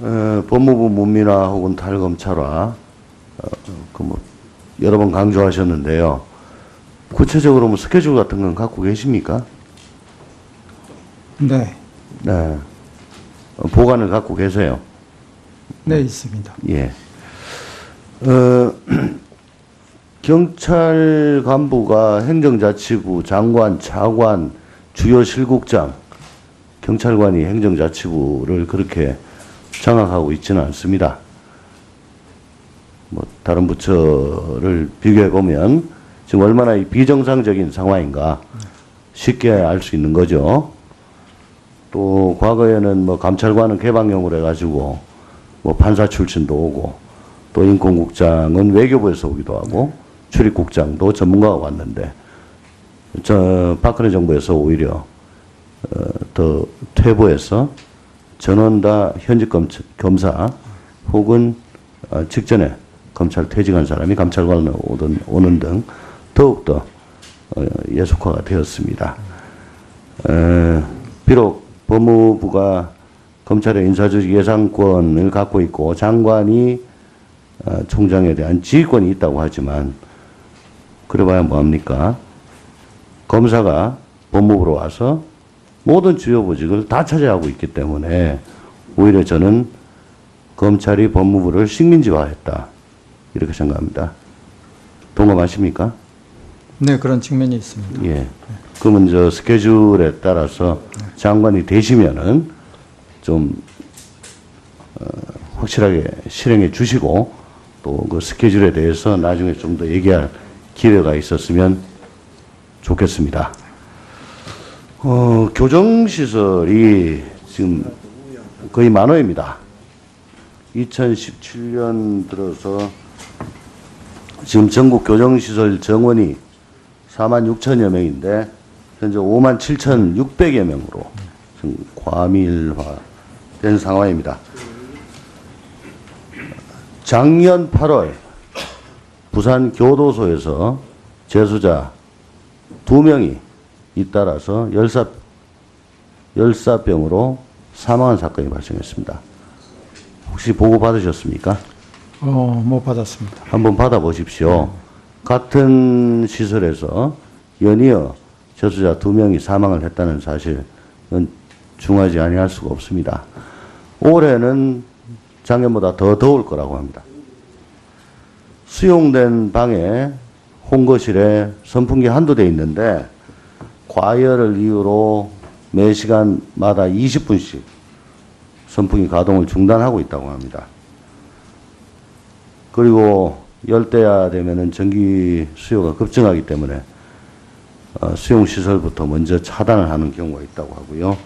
법무부 문민화 혹은 탈검찰화 여러 번 강조하셨는데요. 구체적으로 뭐 스케줄 같은 건 갖고 계십니까? 네. 네. 보관을 갖고 계세요. 네, 있습니다. 예. 경찰 간부가 행정자치부 장관, 차관, 주요 실국장, 경찰관이 행정자치부를 그렇게 장악하고 있지는 않습니다. 뭐 다른 부처를 비교해 보면 지금 얼마나 비정상적인 상황인가 쉽게 알 수 있는 거죠. 또 과거에는 뭐 감찰관은 개방형으로 해가지고 뭐 판사 출신도 오고 또 인권국장은 외교부에서 오기도 하고 출입국장도 전문가가 왔는데 박근혜 정부에서 오히려 더 퇴보해서 전원 다 현직 검사 혹은 직전에 검찰 퇴직한 사람이 감찰관으로 오는 등 더욱더 예속화가 되었습니다. 비록 법무부가 검찰의 인사조직 예산권을 갖고 있고 장관이 총장에 대한 지휘권이 있다고 하지만 그래봐야 뭐합니까? 검사가 법무부로 와서 모든 주요 보직을 다 차지하고 있기 때문에 오히려 저는 검찰이 법무부를 식민지화했다 이렇게 생각합니다. 동감하십니까? 네, 그런 측면이 있습니다. 예. 그러면 저 스케줄에 따라서 장관이 되시면은 좀 확실하게 실행해 주시고 또 그 스케줄에 대해서 나중에 좀 더 얘기할 기회가 있었으면 좋겠습니다. 교정시설이 지금 거의 만호입니다. 2017년 들어서 지금 전국 교정시설 정원이 46,000여 명인데 현재 57,600여 명으로 지금 과밀화된 상황입니다. 작년 8월 부산 교도소에서 재수자 2명이 잇따라서 열사병으로 사망한 사건이 발생했습니다. 혹시 보고 받으셨습니까? 못 받았습니다. 한번 받아보십시오. 같은 시설에서 연이어 재수자 2명이 사망을 했다는 사실은 중하지 아니할 수가 없습니다. 올해는 작년보다 더 더울 거라고 합니다. 수용된 방에 홍거실에 선풍기 한두 대 있는데 과열을 이유로 매 시간마다 20분씩 선풍기 가동을 중단하고 있다고 합니다. 그리고 열대야 되면은 전기 수요가 급증하기 때문에 수용시설부터 먼저 차단을 하는 경우가 있다고 하고요.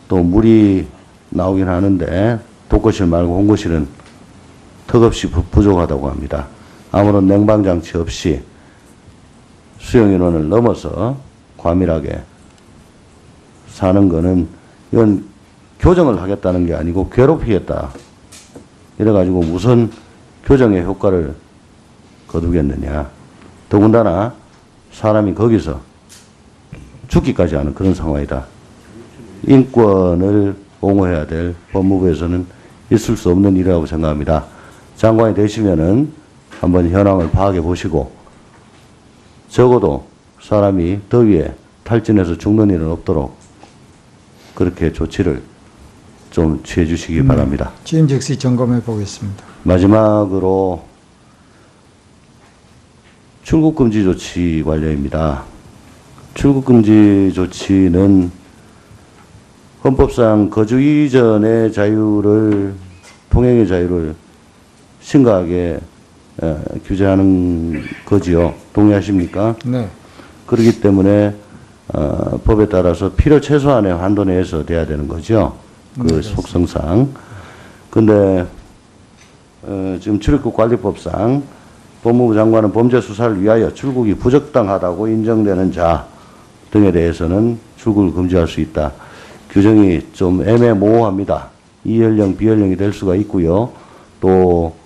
또 물이 나오긴 하는데 독거실 말고 홍거실은 턱없이 부족하다고 합니다. 아무런 냉방장치 없이 수용인원을 넘어서 과밀하게 사는 거는 이건 교정을 하겠다는 게 아니고 괴롭히겠다. 이래가지고 무슨 교정의 효과를 거두겠느냐. 더군다나 사람이 거기서 죽기까지 하는 그런 상황이다. 인권을 옹호해야 될 법무부에서는 있을 수 없는 일이라고 생각합니다. 장관이 되시면은 한번 현황을 파악해 보시고 적어도 사람이 더위에 탈진해서 죽는 일은 없도록 그렇게 조치를 좀 취해 주시기 바랍니다. 지금 즉시 점검해 보겠습니다. 마지막으로 출국금지 조치 관련입니다. 출국금지 조치는 헌법상 거주 이전의 자유를, 통행의 자유를 심각하게 규제하는 거지요. 동의하십니까? 네. 그렇기 때문에 법에 따라서 필요 최소한의 한도 내에서 돼야 되는 거죠. 그 속성상. 근데 지금 출입국 관리법상 법무부 장관은 범죄 수사를 위하여 출국이 부적당하다고 인정되는 자 등에 대해서는 출국을 금지할 수 있다. 규정이 좀 애매모호합니다. 이연령, 비연령이 될 수가 있고요. 또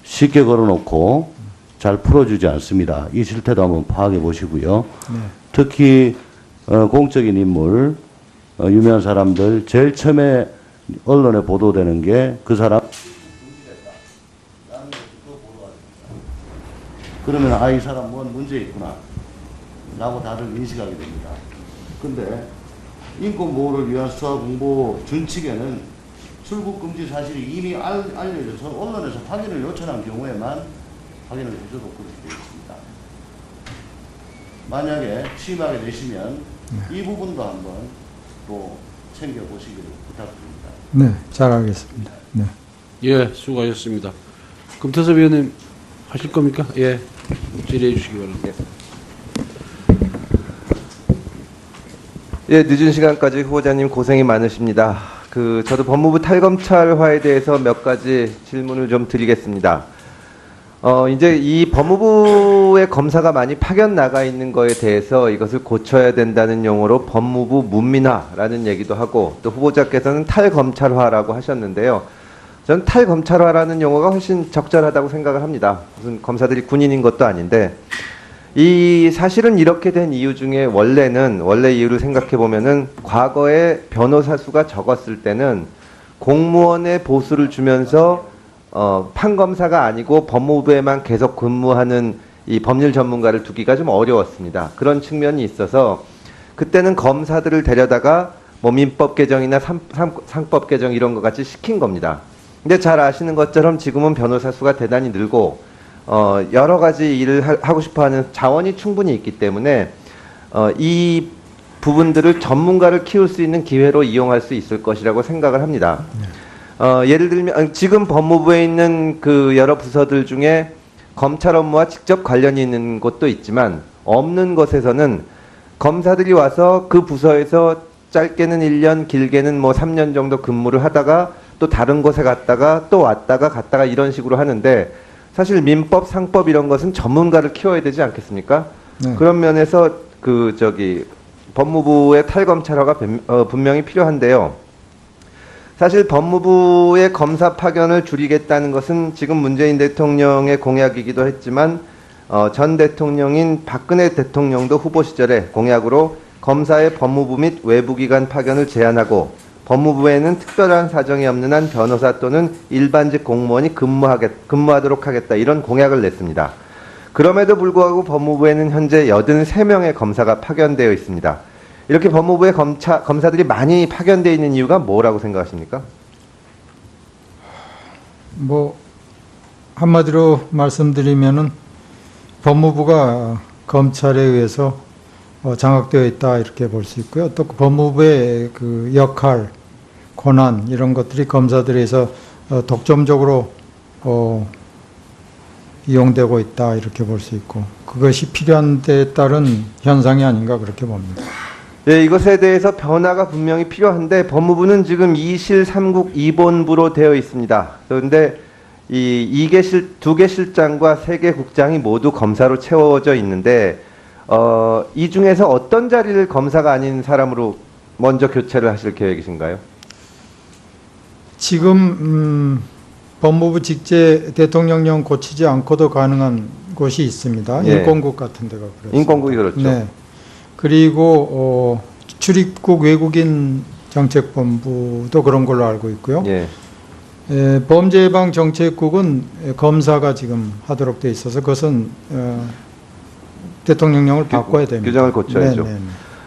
쉽게 걸어놓고 잘 풀어주지 않습니다. 이 실태도 한번 파악해 보시고요. 네. 특히 공적인 인물, 유명한 사람들 제일 처음에 언론에 보도되는 게 그 사람 그러면 아, 이 사람 뭔 문제 있구나 라고 다들 인식하게 됩니다. 근데 인권보호를 위한 수사공보 준칙에는 출국 금지 사실이 이미 알려져서 언론에서 확인을 요청한 경우에만 확인을 해줘도 그렇게 되어 있습니다. 만약에 취임하게 되시면 이 부분도 한번 또 챙겨보시기를 부탁드립니다. 네, 잘 알겠습니다. 네. 예, 수고하셨습니다. 금태섭 위원님 하실 겁니까? 예, 질의해 주시기 바랍니다. 예, 늦은 시간까지 후보자님 고생이 많으십니다. 저도 법무부 탈검찰화에 대해서 몇 가지 질문을 좀 드리겠습니다. 이제 이 법무부의 검사가 많이 파견 나가 있는 거에 대해서 이것을 고쳐야 된다는 용어로 법무부 문민화라는 얘기도 하고 또 후보자께서는 탈검찰화라고 하셨는데요. 저는 탈검찰화라는 용어가 훨씬 적절하다고 생각을 합니다. 무슨 검사들이 군인인 것도 아닌데 이 사실은 이렇게 된 이유 중에 원래 이유를 생각해 보면은 과거에 변호사 수가 적었을 때는 공무원의 보수를 주면서 판검사가 아니고 법무부에만 계속 근무하는 이 법률 전문가를 두기가 좀 어려웠습니다. 그런 측면이 있어서 그때는 검사들을 데려다가 뭐 민법 개정이나 상법 개정 이런 것 같이 시킨 겁니다. 근데 잘 아시는 것처럼 지금은 변호사 수가 대단히 늘고 여러 가지 일을 하고 싶어하는 자원이 충분히 있기 때문에 이 부분들을 전문가를 키울 수 있는 기회로 이용할 수 있을 것이라고 생각을 합니다. 예를 들면 지금 법무부에 있는 그 여러 부서들 중에 검찰 업무와 직접 관련이 있는 곳도 있지만 없는 곳에서는 검사들이 와서 그 부서에서 짧게는 1년, 길게는 뭐 3년 정도 근무를 하다가 또 다른 곳에 갔다가 또 왔다가 갔다가 이런 식으로 하는데 사실 민법, 상법 이런 것은 전문가를 키워야 되지 않겠습니까? 네. 그런 면에서 법무부의 탈검찰화가 분명히 필요한데요. 사실 법무부의 검사 파견을 줄이겠다는 것은 지금 문재인 대통령의 공약이기도 했지만 전 대통령인 박근혜 대통령도 후보 시절에 공약으로 검사의 법무부 및 외부기관 파견을 제한하고 법무부에는 특별한 사정이 없는 한 변호사 또는 일반직 공무원이 근무하도록 하겠다 이런 공약을 냈습니다. 그럼에도 불구하고 법무부에는 현재 83명의 검사가 파견되어 있습니다. 이렇게 법무부에 검사들이 많이 파견되어 있는 이유가 뭐라고 생각하십니까? 뭐 한마디로 말씀드리면은 법무부가 검찰에 의해서 장악되어 있다 이렇게 볼 수 있고요. 또 법무부의 그 역할, 권한 이런 것들이 검사들에서 독점적으로 이용되고 있다 이렇게 볼 수 있고 그것이 필요한 데에 따른 현상이 아닌가 그렇게 봅니다. 네, 이것에 대해서 변화가 분명히 필요한데 법무부는 지금 2실 3국 2본부로 되어 있습니다. 그런데 이 2개 실장과 3개 국장이 모두 검사로 채워져 있는데 이 중에서 어떤 자리를 검사가 아닌 사람으로 먼저 교체를 하실 계획이신가요? 지금 법무부 직제 대통령령 고치지 않고도 가능한 곳이 있습니다. 예. 인권국 같은 데가 그렇습니다. 인권국이 그렇죠. 네. 그리고 출입국 외국인 정책본부도 그런 걸로 알고 있고요. 예. 범죄예방정책국은 검사가 지금 하도록 돼 있어서 그것은 대통령령을 바꿔야 됩니다. 규정을 고쳐야죠. 네, 네,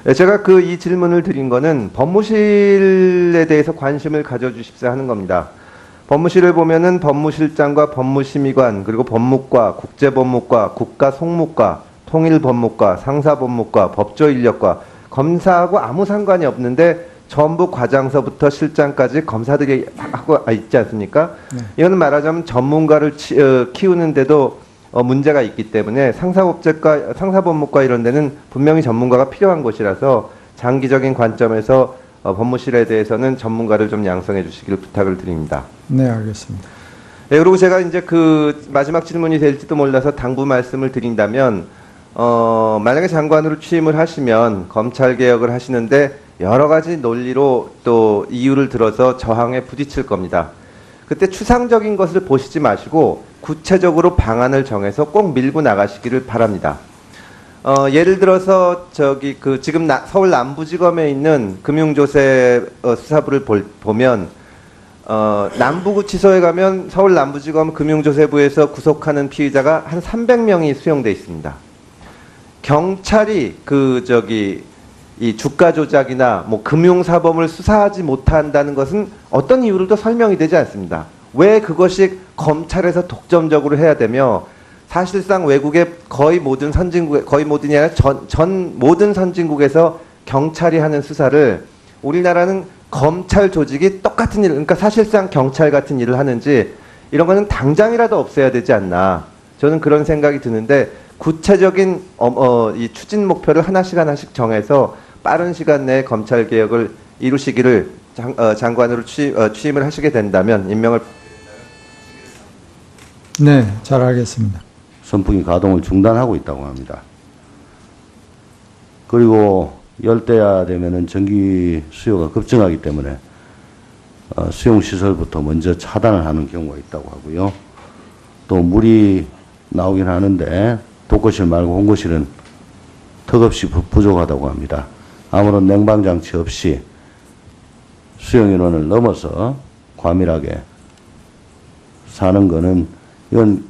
네. 제가 이 질문을 드린 거는 법무실에 대해서 관심을 가져주십사 하는 겁니다. 법무실을 보면은 법무실장과 법무심의관 그리고 법무과, 국제법무과, 국가송무과, 통일법무과, 상사법무과, 법조인력과 검사하고 아무 상관이 없는데 전부 과장서부터 실장까지 검사들이 하고 있지 않습니까? 네. 이거는 말하자면 전문가를 키우는데도 문제가 있기 때문에 상사법무과 이런 데는 분명히 전문가가 필요한 곳이라서 장기적인 관점에서 법무실에 대해서는 전문가를 좀 양성해 주시길 부탁을 드립니다. 네, 알겠습니다. 네, 그리고 제가 이제 마지막 질문이 될지도 몰라서 당부 말씀을 드린다면 만약에 장관으로 취임을 하시면 검찰 개혁을 하시는데 여러 가지 논리로 또 이유를 들어서 저항에 부딪힐 겁니다. 그때 추상적인 것을 보시지 마시고 구체적으로 방안을 정해서 꼭 밀고 나가시기를 바랍니다. 예를 들어서 지금 서울 남부지검에 있는 금융조세 수사부를 보면 남부구치소에 가면 서울 남부지검 금융조세부에서 구속하는 피의자가 한 300명이 수용돼 있습니다. 경찰이 이 주가 조작이나 뭐 금융사범을 수사하지 못한다는 것은 어떤 이유로도 설명이 되지 않습니다. 왜 그것이 검찰에서 독점적으로 해야 되며 사실상 외국의 거의 모든 선진국, 거의 모든이 아니라 전 모든 선진국에서 경찰이 하는 수사를 우리나라는 검찰 조직이 똑같은 일, 그러니까 사실상 경찰 같은 일을 하는지 이런 거는 당장이라도 없애야 되지 않나. 저는 그런 생각이 드는데 구체적인 이 추진 목표를 하나씩 정해서 빠른 시간 내에 검찰 개혁을 이루시기를 장관으로 취임을 하시게 된다면 임명을 네, 잘 알겠습니다. 선풍기 가동을 중단하고 있다고 합니다. 그리고 열대야 되면은 전기 수요가 급증하기 때문에 수용 시설부터 먼저 차단을 하는 경우가 있다고 하고요. 또 물이 나오긴 하는데 독거실 말고 홍거실은 턱없이 부족하다고 합니다. 아무런 냉방 장치 없이 수용 인원을 넘어서 과밀하게 사는 거는 이건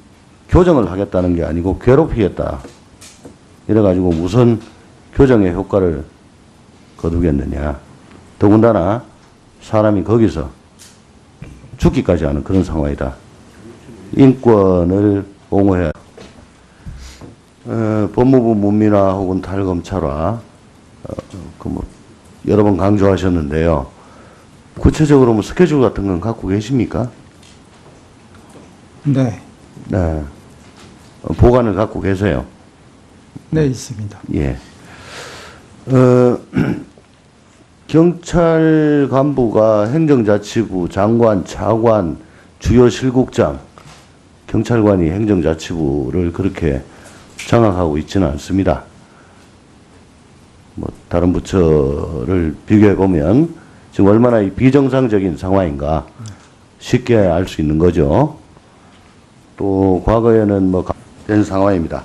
교정을 하겠다는 게 아니고 괴롭히겠다. 이래가지고 무슨 교정의 효과를 거두겠느냐. 더군다나 사람이 거기서 죽기까지 하는 그런 상황이다. 인권을 옹호해야. 법무부 문민화 혹은 탈검찰화 여러 번 강조하셨는데요. 구체적으로 뭐 스케줄 같은 건 갖고 계십니까? 네, 네. 보관을 갖고 계세요. 네, 있습니다. 예. 경찰 간부가 행정자치부 장관, 차관, 주요 실국장, 경찰관이 행정자치부를 그렇게 장악하고 있지는 않습니다. 뭐 다른 부처를 비교해 보면 지금 얼마나 이 비정상적인 상황인가 쉽게 알 수 있는 거죠. 또 과거에는 뭐 된 상황입니다.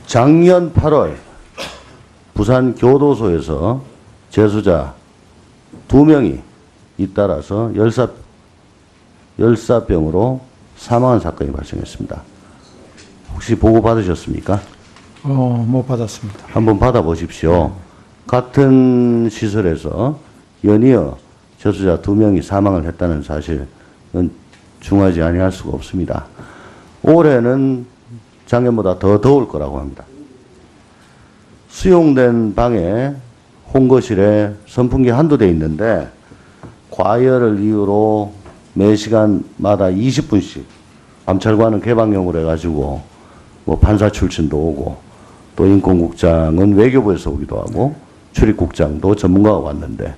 작년 8월 부산 교도소에서 재수자 2명이 잇따라서 열사병으로 사망한 사건이 발생했습니다. 혹시 보고 받으셨습니까? 못 받았습니다. 한번 받아보십시오. 같은 시설에서 연이어 재수자 2명이 사망을 했다는 사실은 중하지 아니할 수가 없습니다. 올해는 작년보다 더 더울 거라고 합니다. 수용된 방에 홍거실에 선풍기 한두 대 있는데 과열을 이유로 매 시간마다 20분씩 감찰관은 개방용으로 해가지고 뭐 판사 출신도 오고 또 인권국장은 외교부에서 오기도 하고 출입국장도 전문가가 왔는데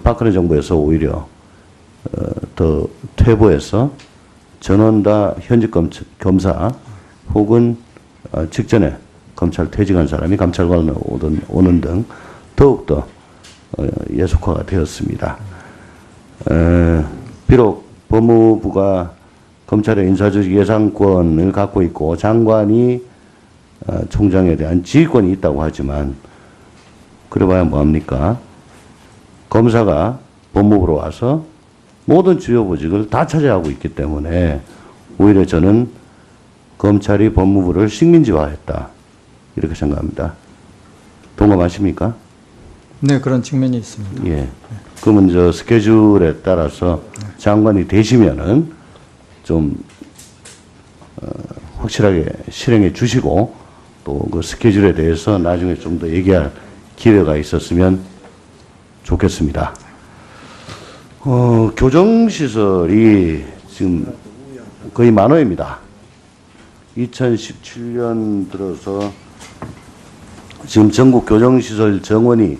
박근혜 정부에서 오히려 더 퇴보해서 전원 다 현직 검사 혹은 직전에 검찰 퇴직한 사람이 감찰관으로 오는 등 더욱더 예속화가 되었습니다. 비록 법무부가 검찰의 인사조직 예산권을 갖고 있고 장관이 총장에 대한 지휘권이 있다고 하지만 그래봐야 뭐합니까? 검사가 법무부로 와서 모든 주요 보직을 다 차지하고 있기 때문에 오히려 저는 검찰이 법무부를 식민지화했다. 이렇게 생각합니다. 동감하십니까? 네, 그런 측면이 있습니다. 예. 그러면 저 스케줄에 따라서 장관이 되시면은 좀 확실하게 실행해 주시고 또 그 스케줄에 대해서 나중에 좀 더 얘기할 기회가 있었으면 좋겠습니다. 교정시설이 지금 거의 만호입니다. 2017년 들어서 지금 전국 교정시설 정원이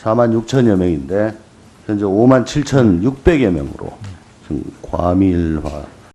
46,000여 명인데 현재 57,600여 명으로 지금 과밀화